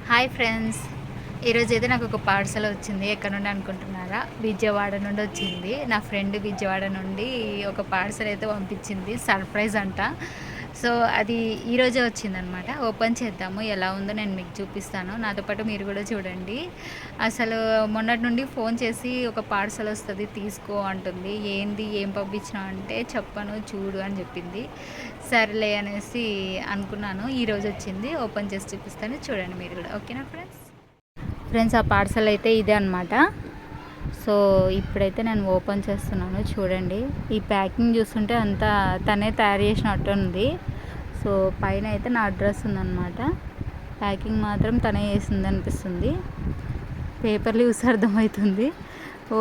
Hi friends, ఈరోజైతే నాకు ఒక పార్సల్ వచ్చింది. ఎక్కడ నుండి అనుకుంటున్నారా? విజయవాడ నుండి వచ్చింది. నా ఫ్రెండ్ విజయవాడ నుండి ఒక పార్సల్ అయితే పంపించింది. సర్ప్రైజ్ అంట. సో అది ఈరోజే వచ్చిందనమాట. ఓపెన్ చేద్దాము, ఎలా ఉందో నేను మీకు చూపిస్తాను. నాతో పాటు మీరు కూడా చూడండి. అసలు మొన్నటి నుండి ఫోన్ చేసి ఒక పార్సల్ వస్తుంది తీసుకో అంటుంది. ఏంది ఏం పంపించినా అంటే చెప్పను చూడు అని చెప్పింది. సరేలే అనేసి అనుకున్నాను. ఈరోజు వచ్చింది. ఓపెన్ చేసి చూపిస్తాను, చూడండి మీరు కూడా. ఓకేనా ఫ్రెండ్స్ ఆ పార్సల్ అయితే ఇదే అనమాట. సో ఇప్పుడైతే నేను ఓపెన్ చేస్తున్నాను, చూడండి. ఈ ప్యాకింగ్ చూస్తుంటే అంతా తనే తయారు చేసినట్టు ఉంది. సో పైన అయితే నా అడ్రస్ ఉందన్నమాట. ప్యాకింగ్ మాత్రం తనే చేసింది అనిపిస్తుంది. పేపర్లు చూసి అర్థమవుతుంది.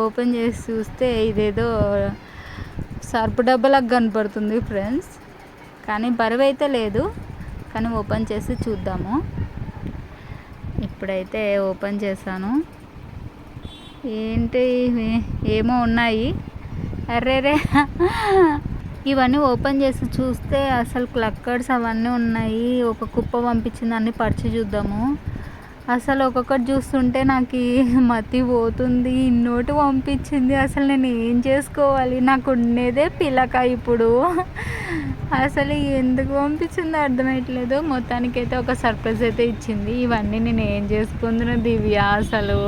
ఓపెన్ చేసి చూస్తే ఇదేదో సర్పు డబ్బాలకు కనపడుతుంది ఫ్రెండ్స్. కానీ బరువు అయితే లేదు. కానీ ఓపెన్ చేసి చూద్దాము. ఇప్పుడైతే ఓపెన్ చేశాను. ఏంటి ఏమో ఉన్నాయి. అర్రేరే ఇవన్నీ ఓపెన్ చేసి చూస్తే అసలు క్లక్కర్స్ అవన్నీ ఉన్నాయి. ఒక కుప్ప పంపించింది, అన్నీ పరిచి చూద్దాము. అసలు ఒక్కొక్కటి చూస్తుంటే నాకు మతి పోతుంది. ఇన్నోటి పంపించింది. అసలు నేను ఏం చేసుకోవాలి? నాకు ఉండేదే పిలక ఇప్పుడు. అసలు ఎందుకు పంపించిందో అర్థమయ్యట్లేదు. మొత్తానికైతే ఒక సర్ప్రైజ్ అయితే ఇచ్చింది. ఇవన్నీ నేను ఏం చేసుకుందును దివ్య అసలు.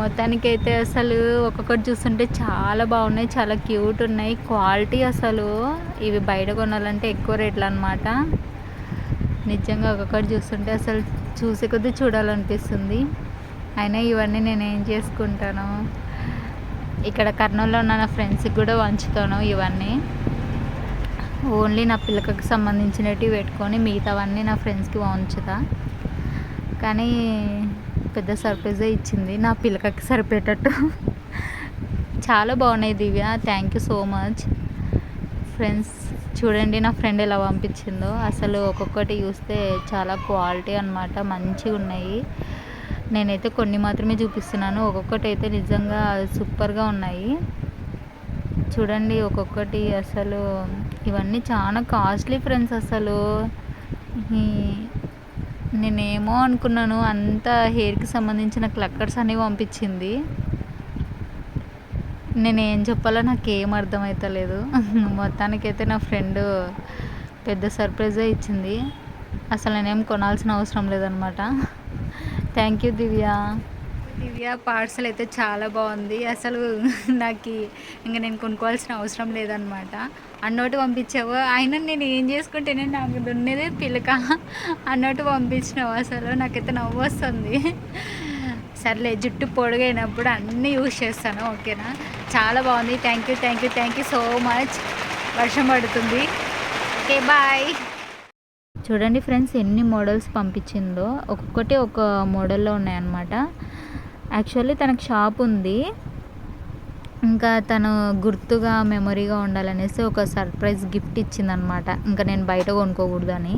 మొత్తానికైతే అసలు ఒక్కొక్కటి చూస్తుంటే చాలా బాగున్నాయి, చాలా క్యూట్ ఉన్నాయి. క్వాలిటీ అసలు ఇవి బయట కొనాలంటే ఎక్కువ రేట్లు అనమాట. నిజంగా ఒక్కొక్కటి చూస్తుంటే అసలు చూసే కొద్దీ చూడాలనిపిస్తుంది. అయినా ఇవన్నీ నేను ఏం చేసుకుంటాను. ఇక్కడ కర్నూలులో ఉన్న నా ఫ్రెండ్స్కి కూడా పంచుతాను. ఇవన్నీ ఓన్లీ నా పిల్లకకి సంబంధించినవి పెట్టుకొని మిగతావన్నీ నా ఫ్రెండ్స్కి పంచుతా. కానీ పెద్ద సర్ప్రైజే ఇచ్చింది, నా పిల్లకకి సరిపోయేటట్టు. చాలా బాగున్నాయి Divya, thank you so much. Friends చూడండి నా ఫ్రెండ్ ఎలా పంపించిందో. అసలు ఒక్కొక్కటి చూస్తే చాలా క్వాలిటీ అనమాట, మంచిగా ఉన్నాయి. నేనైతే కొన్ని మాత్రమే చూపిస్తున్నాను. ఒక్కొక్కటి అయితే నిజంగా సూపర్గా ఉన్నాయి. చూడండి ఒక్కొక్కటి. అసలు ఇవన్నీ చాలా కాస్ట్లీ ఫ్రెండ్స్. అసలు నేనేమో అనుకున్నాను అంతా హెయిర్కి సంబంధించిన క్లక్కర్స్ అన్నీ పంపించింది. నేను ఏం చెప్పాలో నాకు ఏం అర్థమవుతలేదు. మొత్తానికైతే నా ఫ్రెండ్ పెద్ద సర్ప్రైజే ఇచ్చింది. అసలు నేనేం కొనాల్సిన అవసరం లేదనమాట. Thank you Divya. పార్సల్ అయితే చాలా బాగుంది. అసలు నాకు ఇంకా నేను కొనుక్కోవాల్సిన అవసరం లేదనమాట. అన్నోటి పంపించావు. అయినా నేను ఏం చేసుకుంటేనే నాకు దున్నేదే పిలక అన్నోటి పంపించినావు. అసలు నాకైతే నవ్వు వస్తుంది. సర్లే, జుట్టు పొడుగైనప్పుడు అన్నీ యూజ్ చేస్తాను. ఓకేనా? చాలా బాగుంది. Thank you so much. వర్షం పడుతుంది. Okay bye. చూడండి ఫ్రెండ్స్ ఎన్ని మోడల్స్ పంపించిందో. ఒక్కొక్కటి ఒక మోడల్లో ఉన్నాయన్నమాట. యాక్చువల్లీ తనకు షాప్ ఉంది. ఇంకా తను గుర్తుగా మెమొరీగా ఉండాలనేసి ఒక సర్ప్రైజ్ గిఫ్ట్ ఇచ్చిందనమాట. ఇంకా నేను బయట కొనుక్కోకూడదని.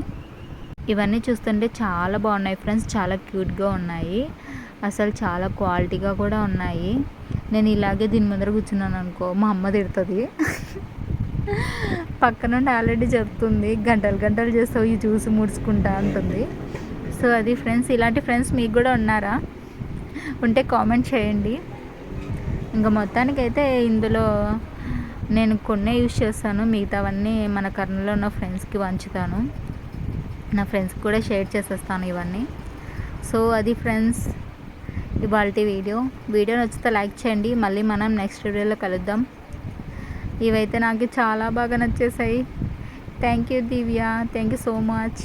ఇవన్నీ చూస్తుంటే చాలా బాగున్నాయి ఫ్రెండ్స్, చాలా క్యూట్గా ఉన్నాయి. అసలు చాలా క్వాలిటీగా కూడా ఉన్నాయి. నేను ఇలాగే దీని ముందర కూర్చున్నాను అనుకో, మా అమ్మ తిడుతుంది. పక్క నుండి ఆల్రెడీ చెప్తుంది, గంటలు చేస్తావు ఈ చూసి ముడుచుకుంటా అంటుంది. సో అది ఫ్రెండ్స్. ఇలాంటి ఫ్రెండ్స్ మీకు కూడా ఉన్నారా? ఉంటే కామెంట్ చేయండి. ఇంకా మొత్తానికైతే ఇందులో నేను కొన్నే యూజ్ చేస్తాను. మిగతావన్నీ మన కర్నూలులో ఉన్న ఫ్రెండ్స్కి పంచుతాను. నా ఫ్రెండ్స్కి కూడా షేర్ చేసేస్తాను ఇవన్నీ. సో అది ఫ్రెండ్స్ ఇవాల్టి వీడియో నచ్చితే లైక్ చేయండి. మళ్ళీ మనం నెక్స్ట్ వీడియోలో కలుద్దాం. ఇవైతే నాకు చాలా బాగా నచ్చేసాయి. Thank you Divya, thank you so much.